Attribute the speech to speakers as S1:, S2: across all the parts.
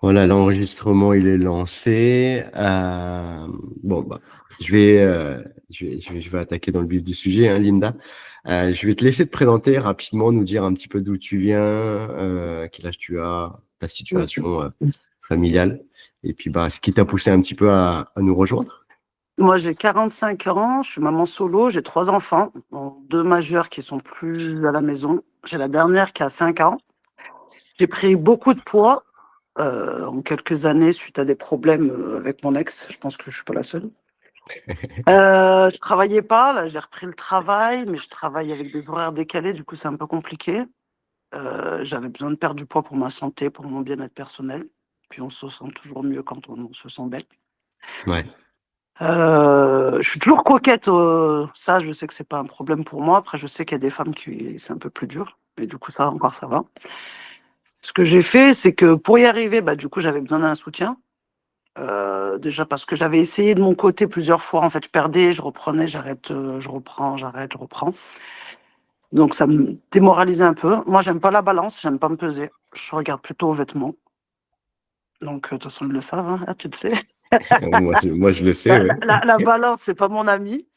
S1: Voilà, l'enregistrement, il est lancé. Bon, bah, je vais attaquer dans le vif du sujet, hein, Linda. Je vais te laisser te présenter rapidement, nous dire un petit peu d'où tu viens, quel âge tu as, ta situation familiale, et puis bah, ce qui t'a poussé un petit peu à nous rejoindre.
S2: Moi, j'ai 45 ans, je suis maman solo, j'ai 3 enfants, dont 2 majeurs qui sont plus à la maison. J'ai la dernière qui a 5 ans. J'ai pris beaucoup de poids en quelques années suite à des problèmes avec mon ex. Je pense que je suis pas la seule. Je travaillais pas, là j'ai repris le travail, mais je travaille avec des horaires décalés, du coup c'est un peu compliqué. J'avais besoin de perdre du poids pour ma santé, pour mon bien-être personnel. Puis on se sent toujours mieux quand on se sent belle.
S1: Ouais,
S2: Je suis toujours coquette, ça je sais que c'est pas un problème pour moi. Après je sais qu'il y a des femmes qui c'est un peu plus dur, mais du coup ça encore ça va. Ce que j'ai fait, c'est que pour y arriver, bah, du coup j'avais besoin d'un soutien. Déjà parce que j'avais essayé de mon côté plusieurs fois. En fait, je perdais, je reprenais, j'arrête, je reprends, j'arrête, je reprends. Donc ça me démoralisait un peu. Moi, j'aime pas la balance, j'aime pas me peser. Je regarde plutôt aux vêtements. Donc de toute façon, ils le savent, hein. Ah, tu le sais.
S1: moi, je le sais,
S2: La,
S1: ouais.
S2: la balance, c'est pas mon ami.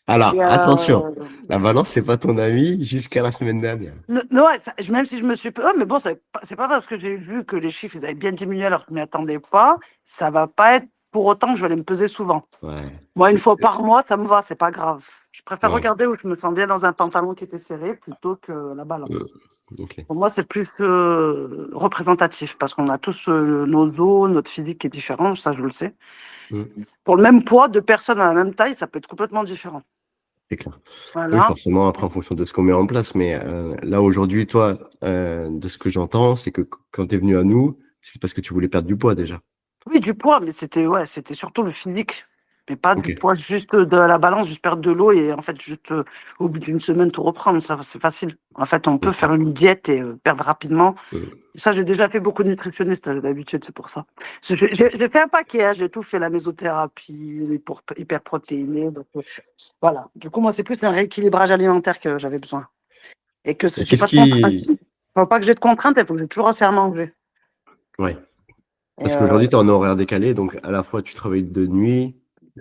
S1: Alors,
S2: Et,
S1: attention, la balance, c'est pas ton ami jusqu'à la semaine dernière.
S2: non, ouais, même si je me suis... Oh, mais bon, c'est pas parce que j'ai vu que les chiffres ils avaient bien diminué alors que je m'y attendais pas. Ça va pas être pour autant que je vais aller me peser souvent.
S1: Ouais,
S2: Moi, une fois par mois, ça me va, c'est pas grave. Je préfère
S1: ouais,
S2: regarder où je me sens bien dans un pantalon qui était serré plutôt que la
S1: euh,
S2: balance.
S1: ok.
S2: Pour moi, c'est plus représentatif parce qu'on a tous nos os, notre physique qui est différent, ça je le sais.
S1: Mm.
S2: Pour le même poids, deux personnes à la même taille, ça peut être complètement différent.
S1: C'est clair. Oui,
S2: Voilà.
S1: forcément, après, en fonction de ce qu'on met en place. Mais là, aujourd'hui, toi, de ce que j'entends, c'est que quand tu es venu à nous, c'est parce que tu voulais perdre du poids déjà.
S2: Oui, du poids, mais c'était surtout le physique. Mais pas
S1: Ok.
S2: du poids, juste de la balance, juste perdre de l'eau et en fait, juste au bout d'une semaine, tout reprendre. Ça, c'est facile. En fait, on peut
S1: Ok.
S2: faire une diète et perdre rapidement.
S1: Mm.
S2: Ça, j'ai déjà fait beaucoup de nutritionnistes, hein, j'ai d'habitude, c'est pour ça. J'ai fait un paquet, hein, j'ai tout fait, la mésothérapie, pour hyperprotéinée. Donc, voilà. Du coup, moi, c'est plus un rééquilibrage alimentaire que j'avais besoin. Et que
S1: Et
S2: j'ai
S1: qu'est-ce
S2: pas de contraintes.
S1: qui...
S2: Il faut pas que j'ai de contraintes, il faut que j'ai toujours assez à manger.
S1: Ouais.
S2: Et
S1: Parce qu'aujourd'hui, tu es en horaire décalé, donc à la fois, tu travailles de nuit,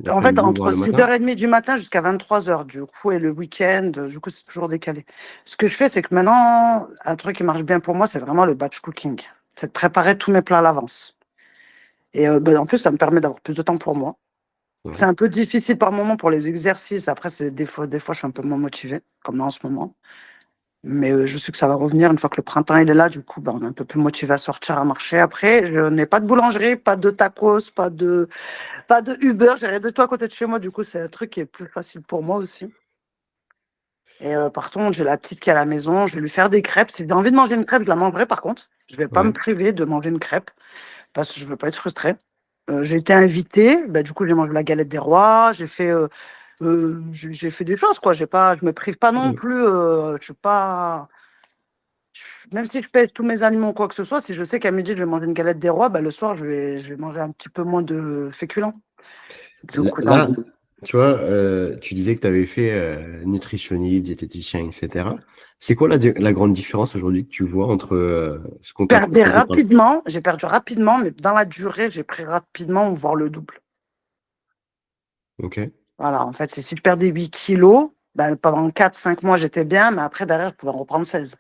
S2: en fait,
S1: l'après-midi, voire
S2: entre
S1: le
S2: six
S1: matin.
S2: heures 30 du matin jusqu'à 23 heures, du coup, et le week-end, du coup, c'est toujours décalé. Ce que je fais, c'est que maintenant, un truc qui marche bien pour moi, c'est vraiment le batch cooking. C'est de préparer tous mes plats à l'avance. Et ben, en plus, ça me permet d'avoir plus de temps pour moi. C'est
S1: Ouais.
S2: un peu difficile par moment pour les exercices. Après, c'est des fois, je suis un peu moins motivée, comme là en ce moment. Mais je sais que ça va revenir une fois que le printemps il est là. Du coup, ben, on est un peu plus motivé à sortir, à marcher. Après, je n'ai pas de boulangerie, pas de tacos, pas de Uber. J'ai rien de tout à côté de chez moi. Du coup, c'est un truc qui est plus facile pour moi aussi. Et par contre, j'ai la petite qui est à la maison. Je vais lui faire des crêpes. Si j'ai envie de manger une crêpe, je la mangerai par contre. Je ne vais pas me
S1: Ouais.
S2: priver de manger une crêpe parce que je ne veux pas être frustrée. J'ai été invitée. Bah, du coup, j'ai mangé la galette des rois. J'ai fait des choses, quoi. Je me prive pas non
S1: Mm.
S2: plus. Je suis pas. Même si je pèse tous mes aliments ou quoi que ce soit, si je sais qu'à midi, je vais manger une galette des rois, bah, le soir, je vais manger un petit peu moins de féculents. Du coup, non.
S1: Là, tu vois, tu disais que tu avais fait nutritionniste, diététicien, etc. C'est quoi la grande différence aujourd'hui que tu vois entre ce qu'on t'a proposé par...
S2: J'ai perdu rapidement, mais dans la durée, j'ai pris rapidement, voire le double.
S1: Ok,
S2: Voilà, en fait, si je perdais 8 kilos, ben, pendant 4 5 mois, j'étais bien, mais après, derrière, je pouvais en reprendre 16.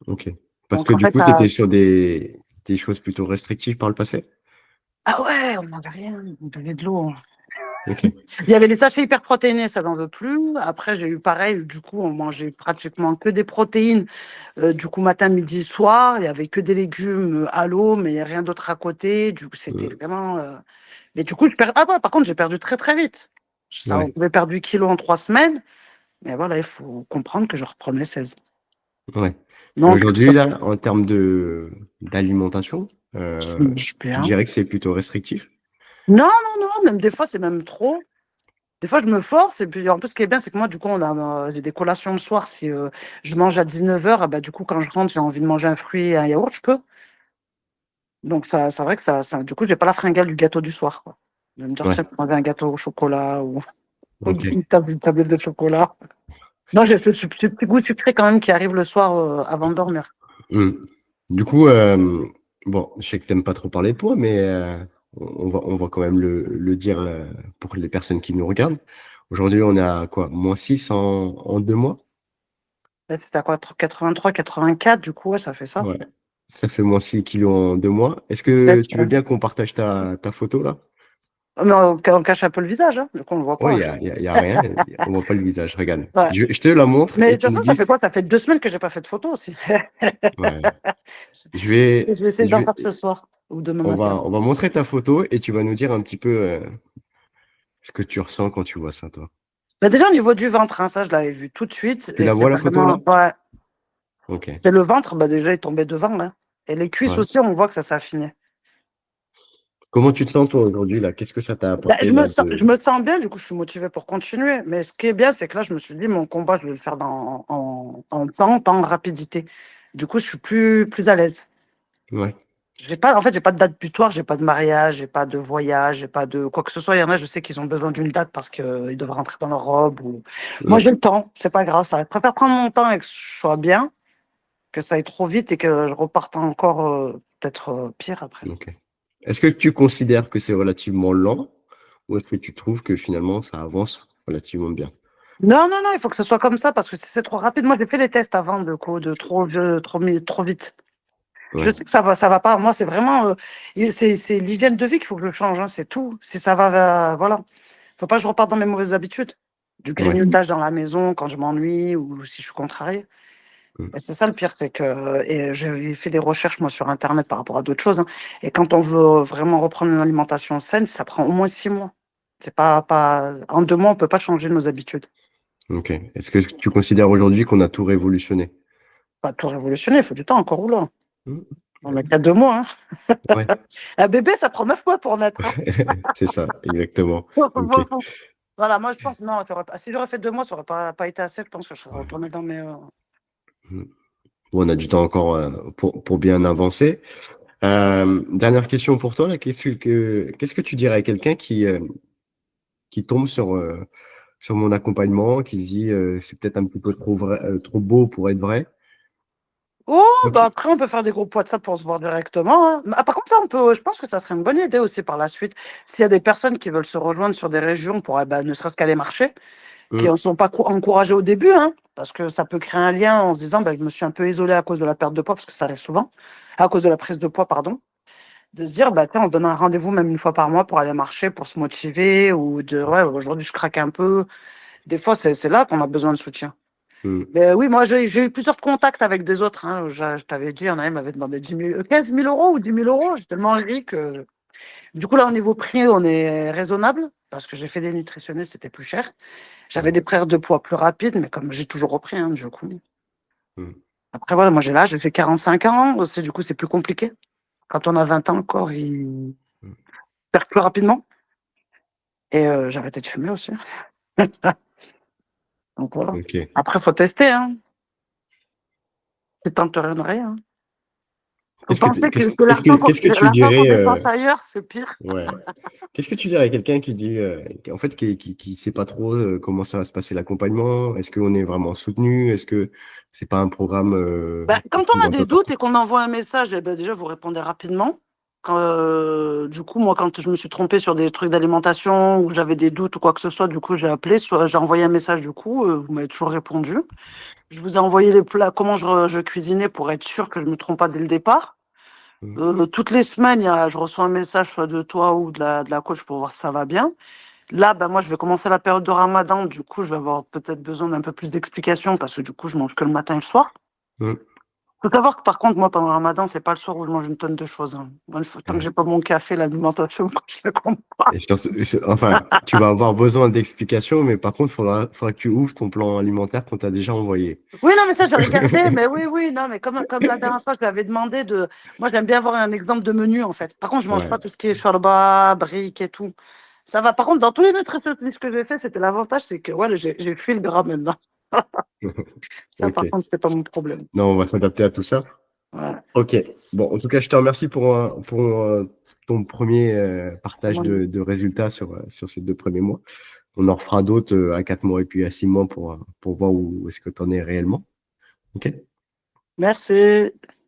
S1: ok. Parce
S2: Donc,
S1: que
S2: en
S1: du
S2: fait,
S1: coup, tu
S2: ça.
S1: étais sur des choses plutôt restrictives par le passé?
S2: Ah ouais, on n'avait rien, on buvait de l'eau.
S1: Ok.
S2: Il y avait les sachets hyper protéinés, ça n'en veut plus. Après, j'ai eu pareil, du coup, on mangeait pratiquement que des protéines. Du coup, matin, midi, soir, il n'y avait que des légumes à l'eau, mais rien d'autre à côté. Du coup, c'était
S1: Euh,
S2: vraiment. Mais du coup, Ah ouais, par contre, j'ai perdu très, très vite. Ça, on
S1: ouais,
S2: pouvait perdre 8 kilos en 3 semaines. Mais voilà, il faut comprendre que je reprenais 16.
S1: ouais. Et
S2: Donc, ça,
S1: aujourd'hui, là, en termes de d'alimentation,
S2: je
S1: tu
S2: bien.
S1: dirais que c'est plutôt restrictif?
S2: Non, non, non, même des fois, c'est même trop. Des fois, je me force. Et puis, en plus, ce qui est bien, c'est que moi, du coup, j'ai des collations le soir. Si je mange à 19 h, bah, du coup, quand je rentre, j'ai envie de manger un fruit et un yaourt, je peux. Donc, ça, c'est vrai que du coup, j'ai pas la fringale du gâteau du soir, quoi. Je vais me dire,
S1: Ouais,
S2: tiens, je prends un gâteau au chocolat ou
S1: ok.
S2: une tablette de chocolat. Non, j'ai ce petit goût sucré quand même qui arrive le soir avant de dormir.
S1: Hmm. Du coup, Bon, je sais que t'aimes pas trop parler de poids, mais on va quand même le dire pour les personnes qui nous regardent. Aujourd'hui, on est à quoi? -6 en 2 mois?
S2: Là, c'était à quoi, 83, 84, du coup, ouais, ça fait ça.
S1: Ouais. Ça fait -6 kilos en 2 mois. Est-ce que
S2: 7,
S1: tu veux
S2: ouais.
S1: bien qu'on partage ta photo là?
S2: Mais on cache un peu le visage, hein, du coup, on le voit
S1: Ouais,
S2: pas.
S1: y a rien. On voit pas le visage. Regarde.
S2: Ouais.
S1: Je te la montre
S2: Mais
S1: et
S2: de
S1: tu
S2: toute
S1: me
S2: façon, ça
S1: dis.
S2: fait quoi? Ça fait 2 semaines que j'ai pas fait de photo aussi.
S1: Ouais. Je
S2: Je
S1: vais,
S2: vais essayer
S1: je
S2: d'en
S1: vais,
S2: faire ce soir ou demain
S1: on
S2: matin.
S1: va, on va montrer ta photo et tu vas nous dire un petit peu ce que tu ressens quand tu vois ça, toi.
S2: Mais déjà, au niveau du ventre, hein, ça, je l'avais vu tout de suite.
S1: Tu
S2: Et
S1: la
S2: c'est
S1: vois la photo
S2: vraiment.
S1: là?
S2: Ouais,
S1: Ok.
S2: c'est le ventre, bah, déjà, il tombait devant. Hein. Et les cuisses
S1: Ouais.
S2: aussi, on voit que ça s'est affiné.
S1: Comment tu te sens toi aujourd'hui là? Qu'est-ce que ça t'a
S2: Bah,
S1: apporté là
S2: je me sens bien, du coup, je suis motivée pour continuer. Mais ce qui est bien, c'est que là, je me suis dit, mon combat, je vais le faire en temps, pas en rapidité. Du coup, je suis plus à l'aise.
S1: Ouais.
S2: J'ai pas, en fait, j'ai pas de date butoir, j'ai pas de mariage, j'ai pas de voyage, j'ai pas de quoi que ce soit. Il y en a, je sais qu'ils ont besoin d'une date parce qu'ils doivent rentrer dans leur robe. Ou... Moi,
S1: Ouais.
S2: j'ai le temps, c'est pas grave. Ça. Je préfère prendre mon temps et que je sois bien, que ça aille trop vite et que je reparte encore peut-être pire après.
S1: Ok. Est-ce que tu considères que c'est relativement lent ou est-ce que tu trouves que finalement ça avance relativement bien?
S2: Non, non, non, il faut que ce soit comme ça parce que si c'est trop rapide. Moi, j'ai fait des tests avant de trop vite. Je
S1: Ouais.
S2: sais que ça va pas. Moi, c'est vraiment, c'est l'hygiène de vie qu'il faut que je change. Hein, c'est tout. Si ça va, voilà. Faut pas que je reparte dans mes mauvaises habitudes. Du
S1: Ouais.
S2: grignotage dans la maison quand je m'ennuie ou si je suis contrariée.
S1: Mm.
S2: Et c'est ça le pire, c'est que et j'ai fait des recherches moi sur Internet par rapport à d'autres choses. Hein, et quand on veut vraiment reprendre une alimentation saine, ça prend au moins 6 mois. C'est pas en 2 mois, on peut pas changer nos habitudes.
S1: Ok. Est-ce que tu considères aujourd'hui qu'on a tout révolutionné?
S2: Pas tout révolutionner, il faut du temps encore ou là.
S1: Mm.
S2: On n'a qu'à 2 mois.
S1: Ouais.
S2: Hein. Un bébé, ça prend 9 mois pour naître. Hein.
S1: C'est ça, exactement. Ok.
S2: Voilà, moi je pense non, si j'aurais fait 2 mois, ça aurait pas été assez. Je pense que je serais
S1: Ouais.
S2: retournée dans mes.
S1: Mm. Bon, on a du temps encore pour bien avancer. Dernière question pour toi, là. Qu'est-ce que tu dirais à quelqu'un qui tombe sur mon accompagnement, qui se dit c'est peut-être un petit peu trop vrai, trop beau pour être vrai?
S2: Oh,
S1: Ok.
S2: bah après, on peut faire des groupes WhatsApp pour se voir directement. Hein. Ah, par contre, ça, je pense que ça serait une bonne idée aussi par la suite. S'il y a des personnes qui veulent se rejoindre sur des régions pour, bah, ne serait-ce qu'aller marcher, qui
S1: Mm.
S2: ne sont pas encouragés au début, hein, parce que ça peut créer un lien en se disant, bah, je me suis un peu isolé à cause de la perte de poids, parce que ça arrive souvent, à cause de la prise de poids, pardon, de se dire, bah, tiens, on donne un rendez-vous même une fois par mois pour aller marcher, pour se motiver, ou de, ouais, aujourd'hui, je craque un peu. Des fois, c'est là qu'on a besoin de soutien.
S1: Mm.
S2: Mais oui, moi, j'ai eu plusieurs contacts avec des autres. Hein. Je t'avais dit, il y en a un qui m'avait demandé 10 000, 15 000 euros ou 10 000 euros. J'ai tellement ri que. Du coup, là, au niveau prix, on est raisonnable parce que j'ai fait des nutritionnistes, c'était plus cher. J'avais des pertes de poids plus rapides, mais comme j'ai toujours repris, hein, du coup.
S1: Mm.
S2: Après, voilà, moi, j'ai l'âge, j'ai 45 ans. Du coup, c'est plus compliqué. Quand on a 20 ans, le corps, il
S1: Mm.
S2: perd plus rapidement. Et j'ai arrêté de fumer aussi. Donc voilà.
S1: Ok.
S2: Après, il faut tester. Hein. Tu tentes rien de rien. Faut
S1: Qu'est-ce que,
S2: penser
S1: qu'est-ce,
S2: que
S1: qu'est-ce que, qu'est-ce que tu
S2: l'argent qu'on
S1: dirais
S2: dépense ailleurs, c'est pire.
S1: ouais. Qu'est-ce que tu dirais à quelqu'un qui dit, en fait, qui sait pas trop comment ça va se passer l'accompagnement? Est-ce qu'on est vraiment soutenu? Est-ce que c'est pas un programme
S2: Ben,
S1: qui
S2: quand
S1: tombe
S2: on a
S1: un
S2: des
S1: peu
S2: doutes
S1: partout?
S2: et qu'on envoie un message, eh ben, déjà, vous répondez rapidement. Du coup, moi, quand je me suis trompée sur des trucs d'alimentation ou j'avais des doutes ou quoi que ce soit, du coup, j'ai appelé, soit j'ai envoyé un message, du coup, vous m'avez toujours répondu. Je vous ai envoyé les plats, comment je cuisinais pour être sûr que je ne me trompe pas dès le départ.
S1: Mm.
S2: Toutes les semaines, je reçois un message soit de toi ou de la coach pour voir si ça va bien. Là, ben, moi, je vais commencer la période de Ramadan. Du coup, je vais avoir peut-être besoin d'un peu plus d'explications parce que du coup, je mange que le matin et le soir.
S1: Mm.
S2: Faut savoir que par contre, moi, pendant le Ramadan, c'est pas le soir où je mange une tonne de choses. Hein. Moi, tant que
S1: Ouais.
S2: j'ai pas mon café, l'alimentation, je la compte pas.
S1: Et surtout, enfin, tu vas avoir besoin d'explications, mais par contre, faudra que tu ouvres ton plan alimentaire qu'on t'a déjà envoyé.
S2: Oui, non, mais ça, j'ai regardé. Mais oui, oui, non, mais comme la dernière fois, je lui avais demandé de. Moi, j'aime bien avoir un exemple de menu, en fait. Par contre, je mange pas
S1: Ouais.
S2: tout ce qui est shorba, briques et tout. Ça va. Par contre, dans tous les nutritionnistes que j'ai fait, c'était l'avantage, c'est que ouais, j'ai fui le gras maintenant. Ça, par
S1: Ok.
S2: contre, c'était pas mon problème.
S1: Non, on va s'adapter à tout ça.
S2: Ouais.
S1: Ok. Bon, en tout cas, je te remercie pour ton premier partage de résultats sur ces 2 premiers mois. On en refera d'autres à 4 mois et puis à 6 mois pour voir où est-ce que tu en es réellement. Ok?
S2: Merci.